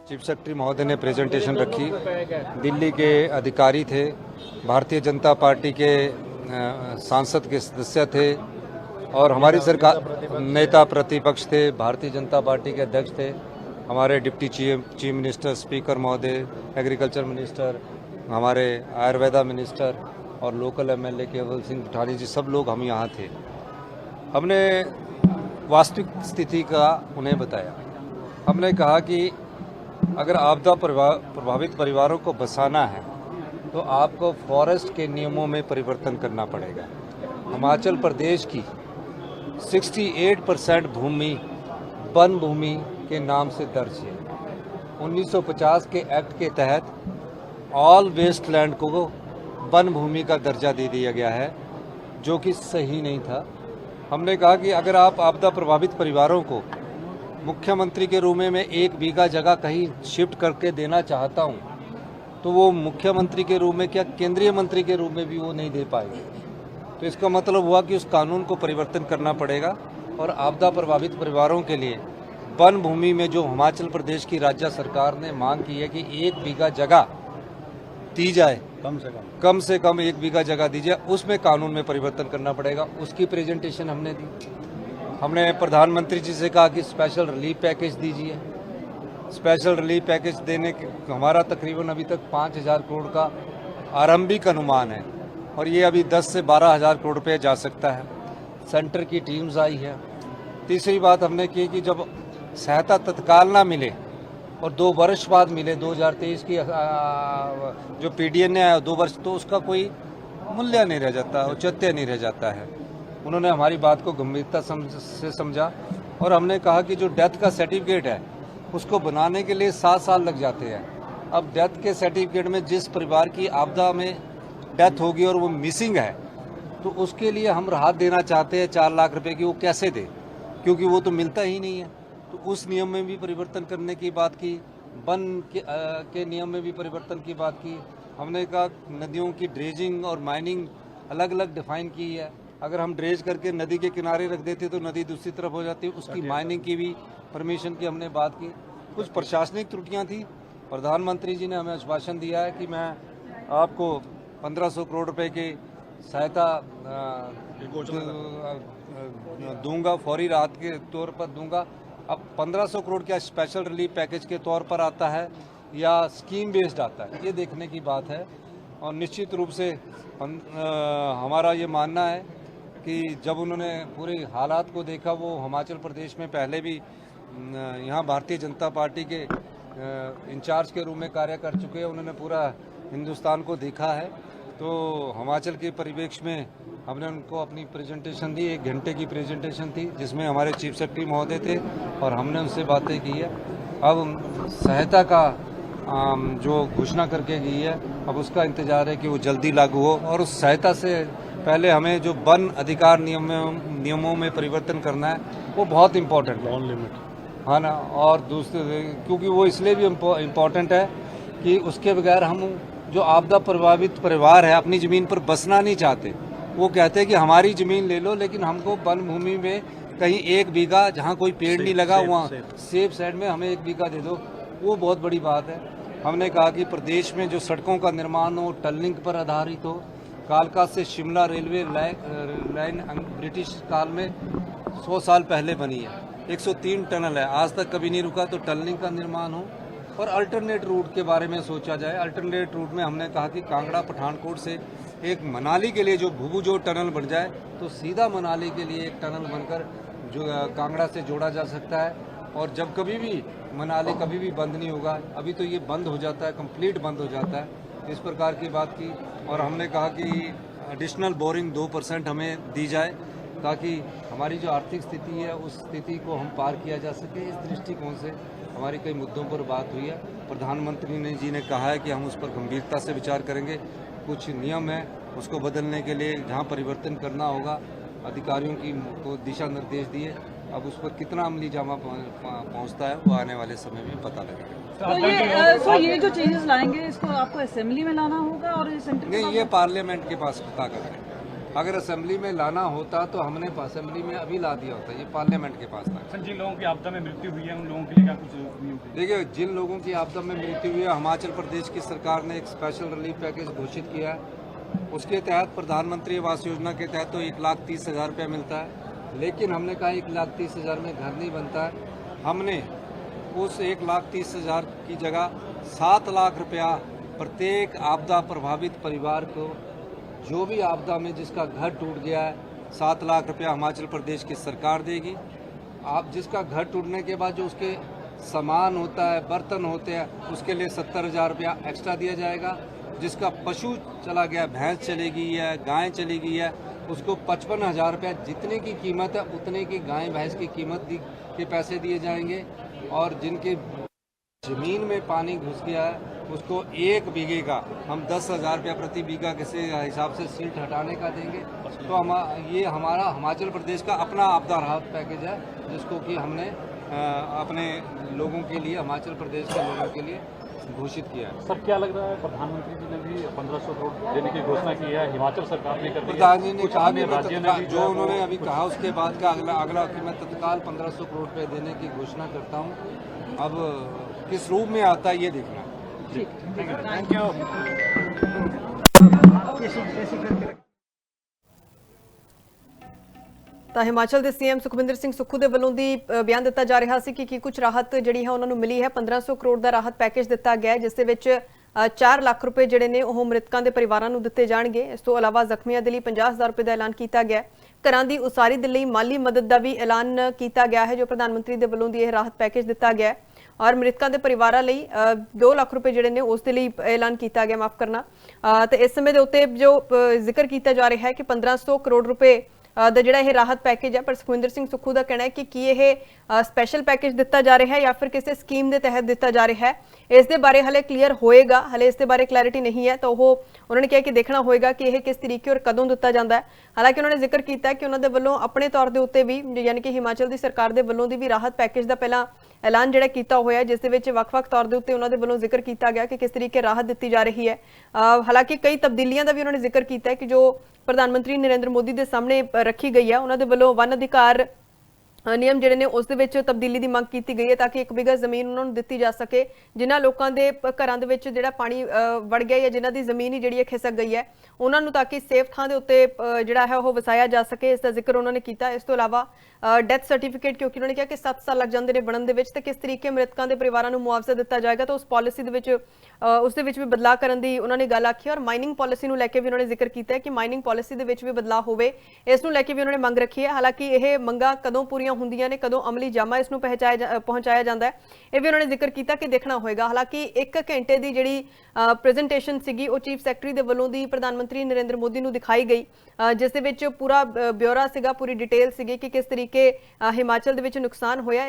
Chief secretary महोदय ने presentation रखी। दिल्ली के अधिकारी थे, भारतीय जनता पार्टी के सांसद के सदस्य थे और हमारी सरकार नेता प्रतिपक्ष थे, भारतीय जनता पार्टी के अध्यक्ष थे, हमारे डिप्टी चीफ मिनिस्टर, स्पीकर महोदय, एग्रीकल्चर मिनिस्टर, हमारे आयुर्वेदा मिनिस्टर और लोकल एमएलए केवल सिंह ठानी जी, सब लोग हम यहाँ थे। हमने वास्तविक स्थिति का उन्हें बताया। हमने कहा कि अगर आपदा प्रभावित परिवारों को बसाना है तो आपको फॉरेस्ट के नियमों में परिवर्तन करना पड़ेगा। हिमाचल प्रदेश की 68% भूमि वन भूमि के नाम से दर्ज है। 1950 के एक्ट के तहत ऑल वेस्ट लैंड को वन भूमि का दर्जा दे दिया गया है, जो कि सही नहीं था। हमने कहा कि अगर आप आपदा प्रभावित परिवारों को मुख्यमंत्री के रूप में 1 बीघा जगह कहीं शिफ्ट करके देना चाहता हूं, तो वो मुख्यमंत्री के रूप में क्या केंद्रीय मंत्री के रूप में भी वो नहीं दे पाएंगे। तो इसका मतलब हुआ कि उस कानून को परिवर्तन करना पड़ेगा और आपदा प्रभावित परिवारों के लिए वन भूमि में जो हिमाचल प्रदेश की राज्य सरकार ने मांग की है कि 1 बीघा जगह दी जाए, कम से कम 1 बीघा जगह दी जाए, उसमें कानून में परिवर्तन करना पड़ेगा। उसकी प्रेजेंटेशन हमने दी। हमने प्रधानमंत्री जी से कहा कि स्पेशल रिलीफ पैकेज दीजिए। स्पेशल रिलीफ पैकेज देने के हमारा तकरीबन अभी तक 5,000 करोड़ का आरंभिक अनुमान है और ये अभी 10 से 12,000 करोड़ रुपये जा सकता है। सेंटर की टीम्स आई है। तीसरी बात हमने की कि जब सहायता तत्काल ना मिले और 2 वर्ष बाद मिले, 2023 की जो पीडीएन है 2 वर्ष, तो उसका कोई मूल्य नहीं रह जाता, औचित्य नहीं रह जाता है। उन्होंने हमारी बात को गंभीरता से समझा और हमने कहा कि जो डेथ का सर्टिफिकेट है उसको बनाने के लिए 7 साल लग जाते हैं। अब डेथ के सर्टिफिकेट में जिस परिवार की आपदा में डेथ होगी और वो मिसिंग है, तो उसके लिए हम राहत देना चाहते हैं 4 लाख रुपए की। वो कैसे दे, क्योंकि वो तो मिलता ही नहीं है। तो उस नियम में भी परिवर्तन करने की बात की, वन के नियम में भी परिवर्तन की बात की। हमने कहा नदियों की ड्रेजिंग और माइनिंग अलग अलग डिफाइन की है। अगर हम ड्रेज करके नदी के किनारे रख देते तो नदी दूसरी तरफ हो जाती, उसकी माइनिंग की भी परमिशन की हमने बात की। कुछ प्रशासनिक त्रुटियां थी। प्रधानमंत्री जी ने हमें आश्वासन दिया है कि मैं आपको 1500 करोड़ रुपए की सहायता दूंगा, फौरी राहत के तौर पर दूंगा। अब 1500 करोड़ क्या स्पेशल रिलीफ पैकेज के तौर पर आता है या स्कीम बेस्ड आता है, ये देखने की बात है। और निश्चित रूप से हमारा ये मानना है कि जब उन्होंने पूरे हालात को देखा, वो हिमाचल प्रदेश में पहले भी यहाँ भारतीय जनता पार्टी के इंचार्ज के रूप में कार्य कर चुके हैं, उन्होंने पूरा हिंदुस्तान को देखा है। तो हिमाचल के परिप्रेक्ष्य में हमने उनको अपनी प्रेजेंटेशन दी। 1 घंटे की प्रेजेंटेशन थी जिसमें हमारे चीफ सेक्रेटरी महोदय थे और हमने उनसे बातें की है। अब सहायता का जो घोषणा करके गई है, अब उसका इंतजार है कि वो जल्दी लागू हो। और उस सहायता से पहले हमें जो वन अधिकार नियमों में परिवर्तन करना है वो बहुत इम्पोर्टेंट है, ऑन लिमिट, हाँ ना। और दूसरे क्योंकि वो इसलिए भी इम्पोर्टेंट है कि उसके बगैर हम जो आपदा प्रभावित परिवार है अपनी ज़मीन पर बसना नहीं चाहते। वो कहते हैं कि हमारी ज़मीन ले लो, लेकिन हमको वन भूमि में कहीं 1 बीघा जहाँ कोई पेड़ नहीं लगा वहाँ सेफ साइड में हमें 1 बीघा दे दो। वो बहुत बड़ी बात है। हमने कहा कि प्रदेश में जो सड़कों का निर्माण हो, टनलिंग पर आधारित हो। कालका से शिमला रेलवे लाइन ब्रिटिश काल में 100 साल पहले बनी है। 103 टनल है, आज तक कभी नहीं रुका। तो टनलिंग का निर्माण हो और अल्टरनेट रूट के बारे में सोचा जाए। अल्टरनेट रूट में हमने कहा कि कांगड़ा पठानकोट से एक मनाली के लिए जो भुभुजोर टनल बन जाए, तो सीधा मनाली के लिए एक टनल बनकर जो कांगड़ा से जोड़ा जा सकता है। और जब कभी भी मनाली कभी भी बंद नहीं होगा, अभी तो ये बंद हो जाता है, कंप्लीट बंद हो जाता है। इस प्रकार की बात की। और हमने कहा कि एडिशनल बोरिंग 2% हमें दी जाए, ताकि हमारी जो आर्थिक स्थिति है उस स्थिति को हम पार किया जा सके। इस दृष्टिकोण से हमारी कई मुद्दों पर बात हुई है। प्रधानमंत्री जी ने कहा है कि हम उस पर गंभीरता से विचार करेंगे। कुछ नियम है उसको बदलने के लिए जहाँ परिवर्तन करना होगा, अधिकारियों की को दिशा निर्देश दिए। अब उस पर कितना अमली जामा पहुँचता है वो आने वाले समय में पता लगेगा। तो ये जो चेंजेस लाएंगे इसको आपको असेंबली में लाना होगा और ये सेंटर नहीं, ये पार्लियामेंट के पास ताकत है। अगर असेंबली में लाना होता तो हमने असेंबली में अभी ला दिया होता, ये पार्लियामेंट के पास था। सर, जिन लोगों की आपदा में मृत्यु हुई है उन लोगों के लिए क्या कुछ? देखिए, जिन लोगों की आपदा में मृत्यु हुई है, हिमाचल प्रदेश की सरकार ने एक स्पेशल रिलीफ पैकेज घोषित किया है। उसके तहत प्रधानमंत्री आवास योजना के तहत तो 1,30,000 रुपया मिलता है, लेकिन हमने कहा 1,30,000 में घर नहीं बनता है। हमने उस 1,30,000 की जगह 7 लाख रुपया प्रत्येक आपदा प्रभावित परिवार को, जो भी आपदा में जिसका घर टूट गया है, 7 लाख रुपया हिमाचल प्रदेश की सरकार देगी। आप जिसका घर टूटने के बाद जो उसके सामान होता है, बर्तन होते हैं, उसके लिए 70,000 रुपया एक्स्ट्रा दिया जाएगा। जिसका पशु चला गया, भैंस चली गई है, गाय चली गई है, उसको 55,000 रुपया, जितने की कीमत है उतने की गाय भैंस की कीमत के पैसे दिए जाएंगे। और जिनके जमीन में पानी घुस गया है उसको 1 बीघे का हम 10,000 रुपया प्रति बीघा किसी हिसाब से सीट हटाने का देंगे। तो ये हमारा हिमाचल प्रदेश का अपना आपदा राहत पैकेज है, जिसको कि हमने अपने लोगों के लिए, हिमाचल प्रदेश के लोगों के लिए घोषित किया है। सर, क्या लग रहा है, प्रधानमंत्री जी ने भी 1,500 करोड़ देने की घोषणा की है, हिमाचल सरकार ने कर दी है, प्रधान जी ने कहा कि राज्य ने भी जो उन्होंने अभी कहा उसके बाद का अगला कि मैं तत्काल 1,500 करोड़ रुपये देने की घोषणा करता हूँ। अब किस रूप में आता है ये देखना है। Thank you. ਤਾਂ ਹਿਮਾਚਲ ਦੇ ਸੀਐਮ ਸੁਖਵਿੰਦਰ ਸਿੰਘ ਸੁੱਖੂ ਦੇ ਵੱਲੋਂ ਦੀ ਬਿਆਨ ਦਿੱਤਾ ਜਾ ਰਿਹਾ ਸੀ ਕਿ ਕੁਝ ਰਾਹਤ ਜਿਹੜੀ ਹੈ ਉਹਨਾਂ ਨੂੰ ਮਿਲੀ ਹੈ। 1500 ਕਰੋੜ ਦਾ ਰਾਹਤ ਪੈਕੇਜ ਦਿੱਤਾ ਗਿਆ ਹੈ, ਜਿਸ ਦੇ ਵਿੱਚ 4 ਲੱਖ ਰੁਪਏ ਜਿਹੜੇ ਨੇ ਉਹ ਮ੍ਰਿਤਕਾਂ ਦੇ ਪਰਿਵਾਰਾਂ ਨੂੰ ਦਿੱਤੇ ਜਾਣਗੇ। ਇਸ ਤੋਂ ਇਲਾਵਾ ਜ਼ਖਮੀਆਂ ਦੇ ਲਈ 50,000 ਰੁਪਏ ਦਾ ਐਲਾਨ ਕੀਤਾ ਗਿਆ ਹੈ। ਘਰਾਂ ਦੀ ਉਸਾਰੀ ਦੇ ਲਈ ਮਾਲੀ ਮਦਦ ਦਾ ਵੀ ਐਲਾਨ ਕੀਤਾ ਗਿਆ ਹੈ, ਜੋ ਪ੍ਰਧਾਨ ਮੰਤਰੀ ਦੇ ਵੱਲੋਂ ਦੀ ਇਹ ਰਾਹਤ ਪੈਕੇਜ ਦਿੱਤਾ ਗਿਆ ਹੈ। और मृतकों के परिवारों ਲਈ 2 ਲੱਖ रुपए ਜਿਹੜੇ ਨੇ ਉਸ ਦੇ ਲਈ ਐਲਾਨ ਕੀਤਾ ਗਿਆ, ਮਾਫ ਕਰਨਾ। ਤੇ ਇਸ ਸਮੇਂ ਦੇ ਉੱਤੇ ਜੋ ਜ਼ਿਕਰ ਕੀਤਾ ਜਾ ਰਿਹਾ ਹੈ ਕਿ 1500 ਕਰੋੜ ਰੁਪਏ ਦਾ ਜਿਹੜਾ ਇਹ ਰਾਹਤ ਪੈਕੇਜ ਹੈ, ਪਰ ਸੁਖਵਿੰਦਰ ਸਿੰਘ ਸੁੱਖੂ ਦਾ ਕਹਿਣਾ ਹੈ ਕਿ ਕੀ ਇਹ ਸਪੈਸ਼ਲ ਪੈਕੇਜ ਦਿੱਤਾ ਜਾ ਰਿਹਾ ਹੈ ਜਾਂ ਫਿਰ ਕਿਸੇ ਸਕੀਮ ਦੇ ਤਹਿਤ ਦਿੱਤਾ ਜਾ ਰਿਹਾ ਹੈ, ਇਸ ਦੇ ਬਾਰੇ ਹਲੇ ਕਲੀਅਰ ਹੋਏਗਾ। ਹਲੇ ਇਸ ਦੇ ਬਾਰੇ ਕਲੈਰਿਟੀ ਨਹੀਂ ਹੈ, ਤਾਂ ਉਹਨਾਂ ਨੇ ਕਿਹਾ ਕਿ ਦੇਖਣਾ ਹੋਏਗਾ ਕਿ ਇਹ ਕਿਸ ਤਰੀਕੇ ਔਰ ਕਦੋਂ ਦਿੱਤਾ ਜਾਂਦਾ ਹੈ। ਹਾਲਾਂਕਿ ਉਹਨਾਂ ਨੇ ਜ਼ਿਕਰ ਕੀਤਾ ਕਿ ਉਹਨਾਂ ਦੇ ਵੱਲੋਂ ਆਪਣੇ ਤੌਰ ਦੇ ਉੱਤੇ ਵੀ, ਯਾਨੀ ਕਿ ਹਿਮਾਚਲ ਦੀ ਸਰਕਾਰ ਦੇ ਵੱਲੋਂ ਦੀ ਵੀ ਰਾਹਤ ਪੈਕੇਜ ਦਾ ਪਹਿਲਾਂ ਐਲਾਨ ਜਿਹੜਾ ਕੀਤਾ ਹੋਇਆ, ਜਿਸ ਦੇ ਵਿੱਚ ਵੱਖ-ਵੱਖ ਤੌਰ ਦੇ ਉੱਤੇ ਉਹਨਾਂ ਦੇ ਵੱਲੋਂ ਜ਼ਿਕਰ ਕੀਤਾ ਗਿਆ ਕਿ ਕਿਸ ਤਰੀਕੇ ਰਾਹਤ ਦਿੱਤੀ ਜਾ ਰਹੀ ਹੈ। ਹਾਲਾਂਕਿ ਕਈ ਤਬਦੀਲੀਆਂ ਦਾ ਵੀ ਉਹਨਾਂ ਨੇ ਜ਼ਿਕਰ ਕੀਤਾ ਹੈ ਕਿ ਜੋ ਪ੍ਰਧਾਨ ਮੰਤਰੀ ਨਰਿੰਦਰ ਮੋਦੀ ਦੇ ਸਾਹਮਣੇ ਰੱਖੀ ਗਈ ਹੈ। ਉਹਨਾਂ ਦੇ ਵੱਲੋਂ ਵਨ ਅਧਿਕਾਰ ਨਿਯਮ ਜਿਹੜੇ ਨੇ ਉਸ ਦੇ ਵਿੱਚ ਤਬਦੀਲੀ ਦੀ ਮੰਗ ਕੀਤੀ ਗਈ ਹੈ, ਤਾਂ ਕਿ 1 ਬਿਘਾ ਜ਼ਮੀਨ ਉਹਨਾਂ ਨੂੰ ਦਿੱਤੀ ਜਾ ਸਕੇ। ਜਿਨ੍ਹਾਂ ਲੋਕਾਂ ਦੇ ਘਰਾਂ ਦੇ ਵਿੱਚ ਜਿਹੜਾ ਪਾਣੀ ਵੜ ਗਿਆ ਜਾਂ ਜਿਨ੍ਹਾਂ ਦੀ ਜ਼ਮੀਨ ਹੀ ਜਿਹੜੀ ਹੈ ਖਿਸਕ ਗਈ ਹੈ, ਉਹਨਾਂ ਨੂੰ ਤਾਂ ਕਿ ਸੇਫ ਥਾਂ ਦੇ ਉੱਤੇ ਜਿਹੜਾ ਹੈ ਉਹ ਵਸਾਇਆ ਜਾ ਸਕੇ, ਇਸ ਦਾ ਜ਼ਿਕਰ ਉਹਨਾਂ ਨੇ ਕੀਤਾ। ਇਸ ਤੋਂ ਇਲਾਵਾ ਡੈਥ ਸਰਟੀਫਿਕੇਟ, ਕਿਉਂਕਿ ਉਹਨਾਂ ਨੇ ਕਿਹਾ ਕਿ 7 ਸਾਲ ਲੱਗ ਜਾਂਦੇ ਨੇ ਬਣਨ ਦੇ ਵਿੱਚ, ਤੇ ਕਿਸ ਤਰੀਕੇ ਮ੍ਰਿਤਕਾਂ ਦੇ ਪਰਿਵਾਰਾਂ ਨੂੰ ਮੁਆਵਜ਼ਾ ਦਿੱਤਾ ਜਾਏਗਾ, ਤਾਂ ਉਸ ਪਾਲਿਸੀ ਦੇ ਵਿੱਚ ਉਸ ਦੇ ਵਿੱਚ ਵੀ ਬਦਲਾਅ ਕਰਨ ਦੀ ਉਹਨਾਂ ਨੇ ਗੱਲ ਆਖੀ। ਔਰ ਮਾਈਨਿੰਗ ਪਾਲਿਸੀ ਨੂੰ ਲੈ ਕੇ ਵੀ ਉਹਨਾਂ ਨੇ ਜ਼ਿਕਰ ਕੀਤਾ ਹੈ ਕਿ ਮਾਈਨਿੰਗ ਪਾਲਿਸੀ ਦੇ ਵਿੱਚ ਵੀ ਬਦਲਾਅ ਹੋਵੇ, ਇਸ ਨੂੰ ਲੈ ਕੇ ਵੀ ਉਹਨਾਂ ਨੇ ਮੰਗ ਰੱਖੀ ਹੈ। ਹਾਲਾਂਕਿ ਇਹ ਮੰਗਾਂ ਕਦੋਂ ਪੂਰੀਆਂ ਹੁੰਦੀਆਂ ਨੇ, ਕਦੋਂ ਅਮਲੀ ਜਾਮਾ ਇਸ ਨੂੰ ਪਹੁੰਚਾਇਆ ਜਾਂਦਾ ਹੈ, ਇਹ ਵੀ ਉਹਨਾਂ ਨੇ ਜ਼ਿਕਰ ਕੀਤਾ ਕਿ ਦੇਖਣਾ ਹੋਏਗਾ। ਹਾਲਾਂਕਿ 1 ਘੰਟੇ ਦੀ ਜਿਹੜੀ ਪ੍ਰੈਜੈਂਟੇਸ਼ਨ ਸੀਗੀ ਉਹ ਚੀਫ ਸੈਕਟਰੀ ਦੇ ਵੱਲੋਂ ਦੀ ਪ੍ਰਧਾਨ ਮੰਤਰੀ ਨਰਿੰਦਰ ਮੋਦੀ ਨੂੰ ਦਿਖਾਈ ਗਈ, ਜਿਸ ਦੇ ਵਿੱਚ ਪੂਰਾ ਬਿਊਰਾ ਸੀਗਾ, ਪੂਰੀ ਡਿਟੇਲ ਸੀਗੀ ਕਿ ਕਿਸ ਤਰੀਕੇ ਹਿਮਾਚਲ ਦੇ ਵਿੱਚ ਨੁਕਸਾਨ ਹੋਇਆ।